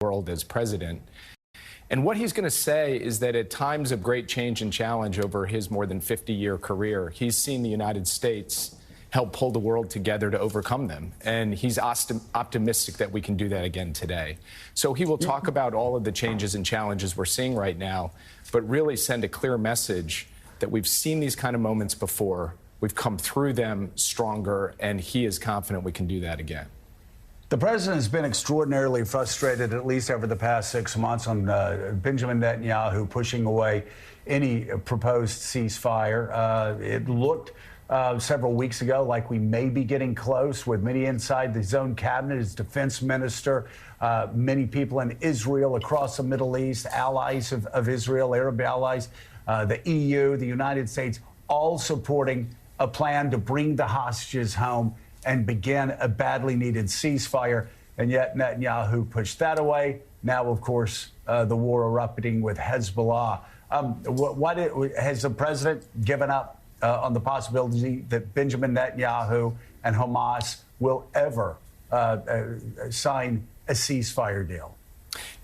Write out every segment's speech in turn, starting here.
world as president. And what he's going to say is that at times of great change and challenge over his more than 50-year career, he's seen the United States help pull the world together to overcome them. And he's optimistic that we can do that again today. So he will talk about all of the changes and challenges we're seeing right now, but really send a clear message that we've seen these kind of moments before. We've come through them stronger, and he is confident we can do that again. The president has been extraordinarily frustrated, at least over the past 6 months, on Benjamin Netanyahu pushing away any proposed ceasefire. It looked several weeks ago like we may be getting close, with many inside his own cabinet, his defense minister, many people in Israel, across the Middle East, allies of Israel, Arab allies, the EU, the United States, all supporting a plan to bring the hostages home and begin a badly needed ceasefire. And yet Netanyahu pushed that away. Now, of course, the war erupting with Hezbollah. What has the president given up on the possibility that Benjamin Netanyahu and Hamas will ever sign a ceasefire deal?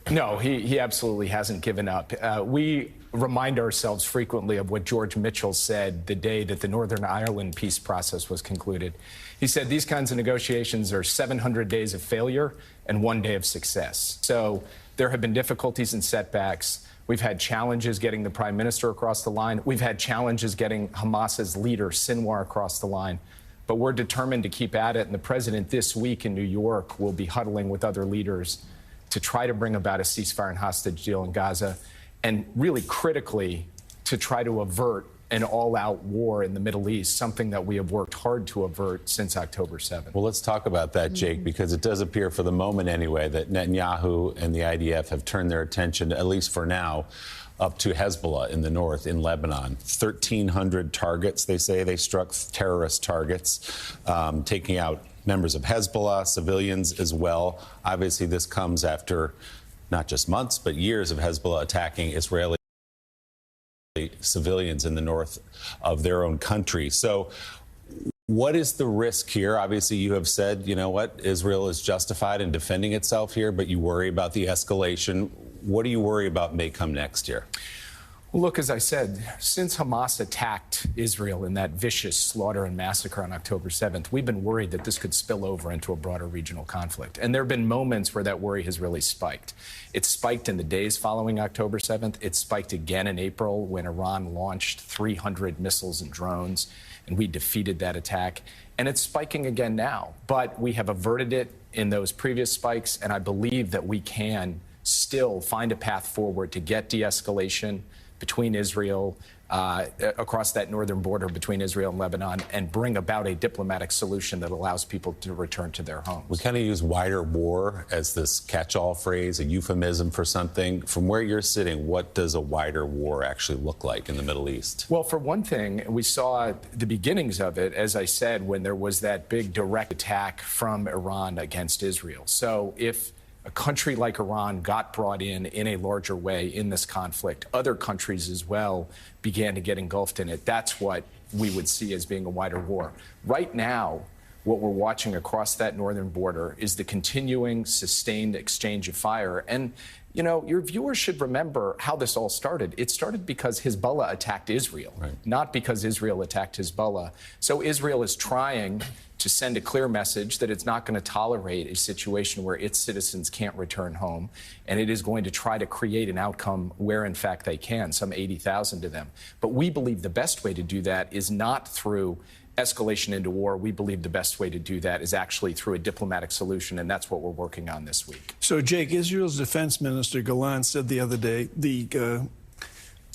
No, he absolutely hasn't given up. We remind ourselves frequently of what George Mitchell said the day that the Northern Ireland peace process was concluded. He said these kinds of negotiations are 700 days of failure and 1 day of success. So there have been difficulties and setbacks. We've had challenges getting the prime minister across the line. We've had challenges getting Hamas's leader, Sinwar, across the line. But we're determined to keep at it. And the president this week in New York will be huddling with other leaders to try to bring about a ceasefire and hostage deal in Gaza, and really critically to try to avert an all-out war in the Middle East, something that we have worked hard to avert since October 7th. Well, let's talk about that, Jake, because it does appear for the moment anyway that Netanyahu and the IDF have turned their attention, at least for now, up to Hezbollah in the north, in Lebanon. 1,300 targets, they say. They struck terrorist targets, taking out members of Hezbollah, civilians as well. Obviously, this comes after not just months, but years of Hezbollah attacking Israeli civilians in the north of their own country. So what is the risk here? Obviously, you have said, you know what, Israel is justified in defending itself here, but you worry about the escalation. What do you worry about may come next year? Well, look, as I said, since Hamas attacked Israel in that vicious slaughter and massacre on October 7th, we've been worried that this could spill over into a broader regional conflict. And there have been moments where that worry has really spiked. It spiked in the days following October 7th. It spiked again in April when Iran launched 300 missiles and drones, and we defeated that attack. And it's spiking again now. But we have averted it in those previous spikes, and I believe that we can still find a path forward to get de-escalation between Israel, across that northern border between Israel and Lebanon, and bring about a diplomatic solution that allows people to return to their homes. We kind of use wider war as this catch-all phrase, a euphemism for something. From where you're sitting, what does a wider war actually look like in the Middle East? Well, for one thing, we saw the beginnings of it, as I said, when there was that big direct attack from Iran against Israel. So if a country like Iran got brought in a larger way in this conflict, other countries as well began to get engulfed in it. That's what we would see as being a wider war. Right now, what we're watching across that northern border is the continuing, sustained exchange of fire. And, you know, your viewers should remember how this all started. It started because Hezbollah attacked Israel, not because Israel attacked Hezbollah. So Israel is trying to send a clear message that it's not going to tolerate a situation where its citizens can't return home, and it is going to try to create an outcome where, in fact, they can, some 80,000 to them. But we believe the best way to do that is not through escalation into war. We believe the best way to do that is actually through a diplomatic solution, and that's what we're working on this week. So, Jake, Israel's defense minister, Gallant, said the other day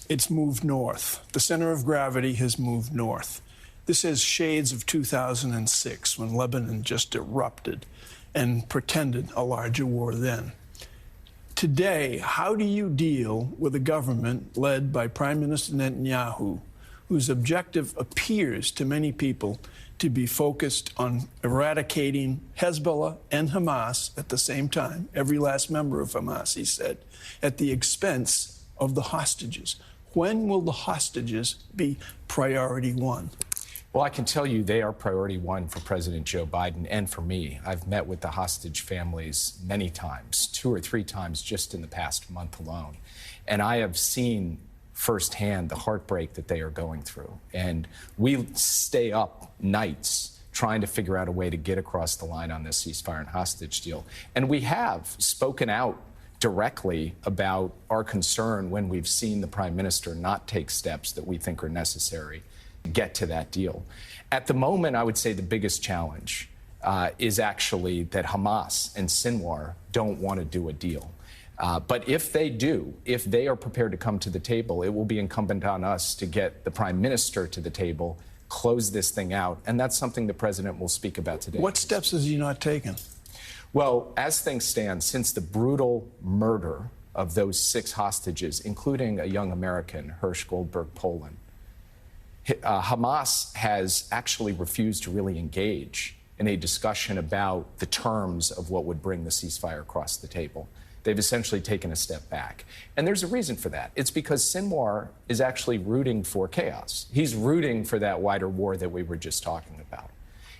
it's moved north. The center of gravity has moved north. This has shades of 2006, when Lebanon just erupted and pretended a larger war then. Today, how do you deal with a government led by Prime Minister Netanyahu, whose objective appears to many people to be focused on eradicating Hezbollah and Hamas at the same time, every last member of Hamas, he said, at the expense of the hostages? When will the hostages be priority one? Well, I can tell you they are priority one for President Joe Biden and for me. I've met with the hostage families many times, 2 or 3 times just in the past month alone. And I have seen firsthand the heartbreak that they are going through. And we stay up nights trying to figure out a way to get across the line on this ceasefire and hostage deal. And we have spoken out directly about our concern when we've seen the prime minister not take steps that we think are necessary to get to that deal. At the moment, I would say the biggest challenge is actually that Hamas and Sinwar don't want to do a deal. But if they do, if they are prepared to come to the table, it will be incumbent on us to get the prime minister to the table, close this thing out. And that's something the president will speak about today. What steps has he not taken? Well, as things stand, since the brutal murder of those 6 hostages, including a young American, Hirsch Goldberg Poland, Hamas has actually refused to really engage in a discussion about the terms of what would bring the ceasefire across the table. They've essentially taken a step back. And there's a reason for that. It's because Sinwar is actually rooting for chaos. He's rooting for that wider war that we were just talking about.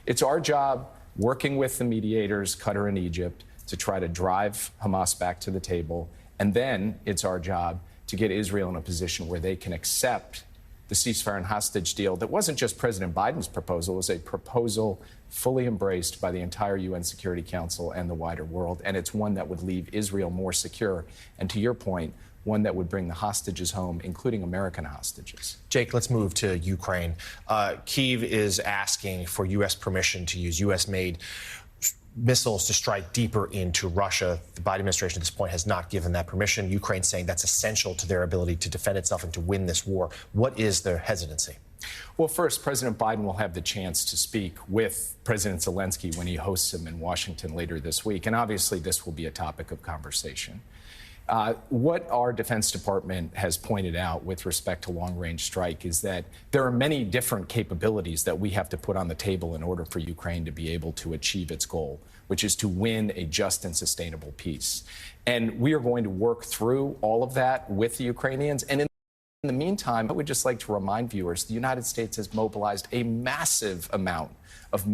It's our job, working with the mediators, Qatar and Egypt, to try to drive Hamas back to the table. And then it's our job to get Israel in a position where they can accept the ceasefire and hostage deal that wasn't just President Biden's proposal, it was a proposal fully embraced by the entire UN Security Council and the wider world. And it's one that would leave Israel more secure. And to your point, one that would bring the hostages home, including American hostages. Jake, let's move to Ukraine. Kyiv is asking for U.S. permission to use U.S.-made missiles to strike deeper into Russia. The Biden administration at this point has not given that permission. Ukraine saying that's essential to their ability to defend itself and to win this war. What is their hesitancy? Well, first, President Biden will have the chance to speak with President Zelensky when he hosts him in Washington later this week. And obviously, this will be a topic of conversation. What our Defense Department has pointed out with respect to long-range strike is that there are many different capabilities that we have to put on the table in order for Ukraine to be able to achieve its goal, which is to win a just and sustainable peace. And we are going to work through all of that with the Ukrainians. And in the meantime, I would just like to remind viewers, the United States has mobilized a massive amount of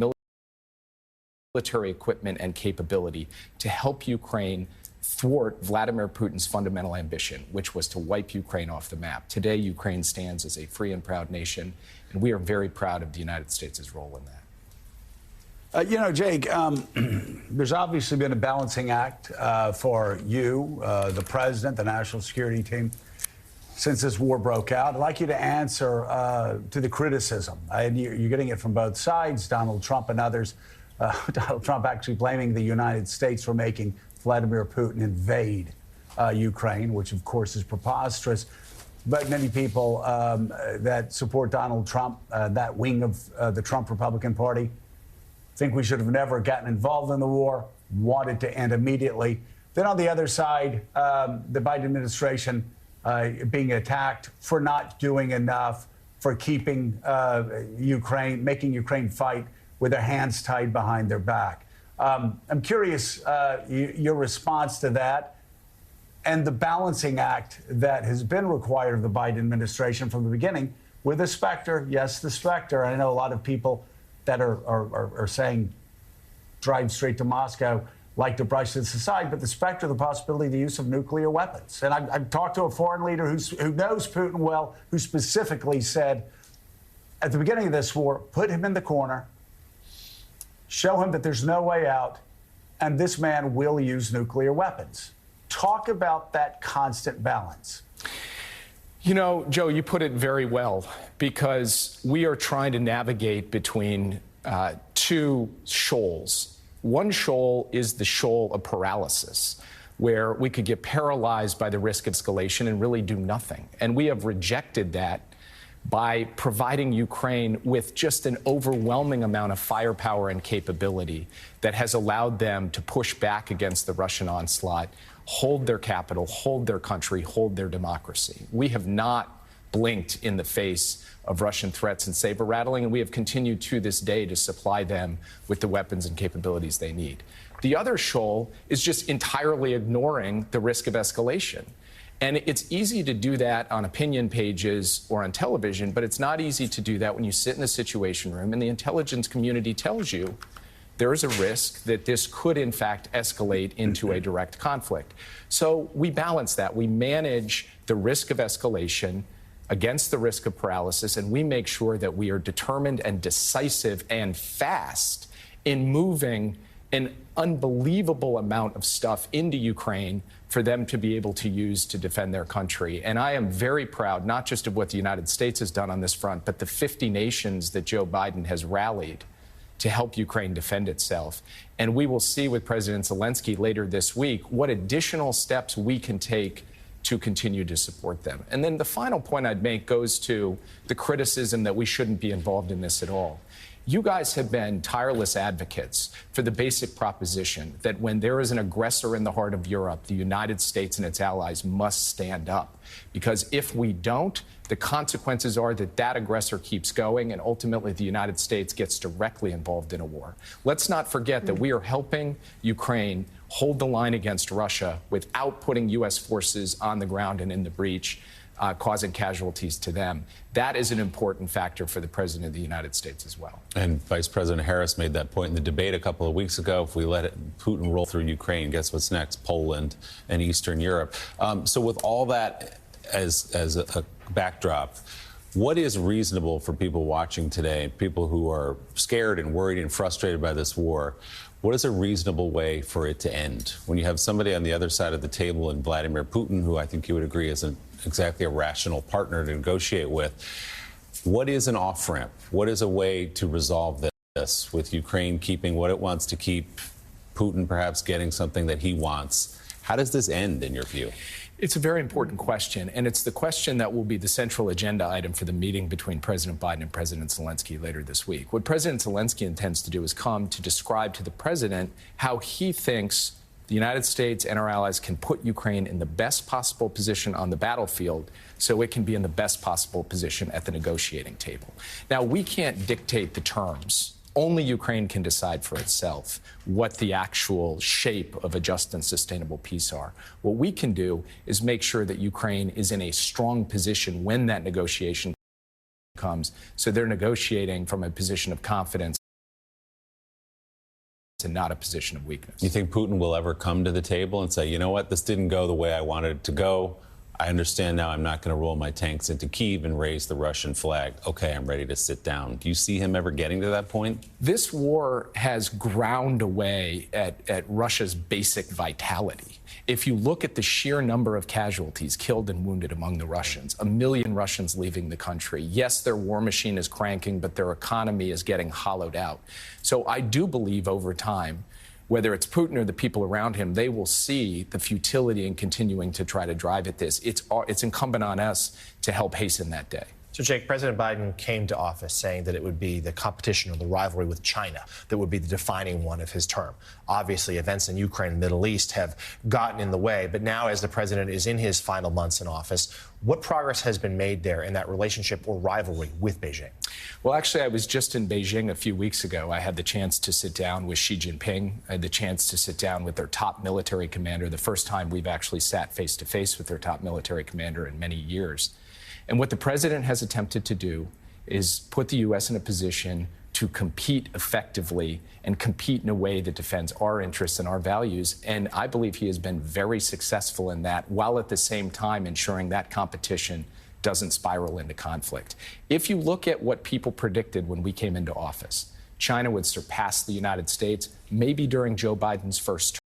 military equipment and capability to help Ukraine thwart Vladimir Putin's fundamental ambition, which was to wipe Ukraine off the map. Today, Ukraine stands as a free and proud nation, and we are very proud of the United States' role in that. You know, Jake, there's obviously been a balancing act for you, the president, the national security team, since this war broke out. I'd like you to answer to the criticism. And you're getting it from both sides, Donald Trump and others. Donald Trump actually blaming the United States for making Vladimir Putin invade Ukraine, which, of course, is preposterous. But many people that support Donald Trump, that wing of the Trump Republican Party, think we should have never gotten involved in the war, wanted to end immediately. Then on the other side, the Biden administration being attacked for not doing enough, for keeping Ukraine, making Ukraine fight with their hands tied behind their back. I'm curious your response to that and the balancing act that has been required of the Biden administration from the beginning with the specter. Yes, the specter. I know a lot of people that are saying drive straight to Moscow like to brush this aside, but the specter, the possibility of the use of nuclear weapons. And I've talked to a foreign leader who knows Putin well, who specifically said at the beginning of this war, put him in the corner, show him that there's no way out, and this man will use nuclear weapons. Talk about that constant balance. You know, Joe, you put it very well, because we are trying to navigate between 2 shoals. One shoal is the shoal of paralysis, where we could get paralyzed by the risk of escalation and really do nothing. And we have rejected that by providing Ukraine with just an overwhelming amount of firepower and capability that has allowed them to push back against the Russian onslaught, hold their capital, hold their country, hold their democracy. We have not blinked in the face of Russian threats and saber rattling, and we have continued to this day to supply them with the weapons and capabilities they need. The other shoal is just entirely ignoring the risk of escalation. And it's easy to do that on opinion pages or on television, but it's not easy to do that when you sit in the Situation Room and the intelligence community tells you there is a risk that this could, in fact, escalate into a direct conflict. So we balance that. We manage the risk of escalation against the risk of paralysis, and we make sure that we are determined and decisive and fast in moving an unbelievable amount of stuff into Ukraine for them to be able to use to defend their country. And I am very proud, not just of what the United States has done on this front, but the 50 nations that Joe Biden has rallied to help Ukraine defend itself. And we will see with President Zelensky later this week what additional steps we can take to continue to support them. And then the final point I'd make goes to the criticism that we shouldn't be involved in this at all. You guys have been tireless advocates for the basic proposition that when there is an aggressor in the heart of Europe, the United States and its allies must stand up. Because if we don't, the consequences are that that aggressor keeps going and ultimately the United States gets directly involved in a war. Let's not forget that we are helping Ukraine hold the line against Russia without putting U.S. forces on the ground and in the breach, causing casualties to them. That is an important factor for the President of the United States as well. And Vice President Harris made that point in the debate a couple of weeks ago. If we let Putin roll through Ukraine, guess what's next? Poland and Eastern Europe. So with all that as a backdrop, what is reasonable for people watching today, people who are scared and worried and frustrated by this war? What is a reasonable way for it to end? When you have somebody on the other side of the table in Vladimir Putin, who I think you would agree isn't exactly a rational partner to negotiate with, what is an off-ramp? What is a way to resolve this with Ukraine keeping what it wants to keep, Putin perhaps getting something that he wants? How does this end, in your view? It's a very important question, and it's the question that will be the central agenda item for the meeting between President Biden and President Zelensky later this week. What President Zelensky intends to do is come to describe to the president how he thinks the United States and our allies can put Ukraine in the best possible position on the battlefield so it can be in the best possible position at the negotiating table. Now, we can't dictate the terms. Only Ukraine can decide for itself what the actual shape of a just and sustainable peace are. What we can do is make sure that Ukraine is in a strong position when that negotiation comes, so they're negotiating from a position of confidence and not a position of weakness. You think Putin will ever come to the table and say, you know what, this didn't go the way I wanted it to go. I understand now I'm not going to roll my tanks into Kyiv and raise the Russian flag. Okay, I'm ready to sit down. Do you see him ever getting to that point? This war has ground away at Russia's basic vitality. If you look at the sheer number of casualties killed and wounded among the Russians, 1 million Russians leaving the country. Yes, their war machine is cranking, but their economy is getting hollowed out. So I do believe over time, whether it's Putin or the people around him, they will see the futility in continuing to try to drive at this. It's incumbent on us to help hasten that day. So, Jake, President Biden came to office saying that it would be the competition or the rivalry with China that would be the defining one of his term. Obviously, events in Ukraine and the Middle East have gotten in the way. But now, as the president is in his final months in office, what progress has been made there in that relationship or rivalry with Beijing? Well, actually, I was just in Beijing a few weeks ago. I had the chance to sit down with Xi Jinping. I had the chance to sit down with their top military commander, the first time we've actually sat face-to-face with their top military commander in many years. And what the president has attempted to do is put the U.S. in a position to compete effectively and compete in a way that defends our interests and our values. And I believe he has been very successful in that, while at the same time ensuring that competition doesn't spiral into conflict. If you look at what people predicted when we came into office, China would surpass the United States, maybe during Joe Biden's first term.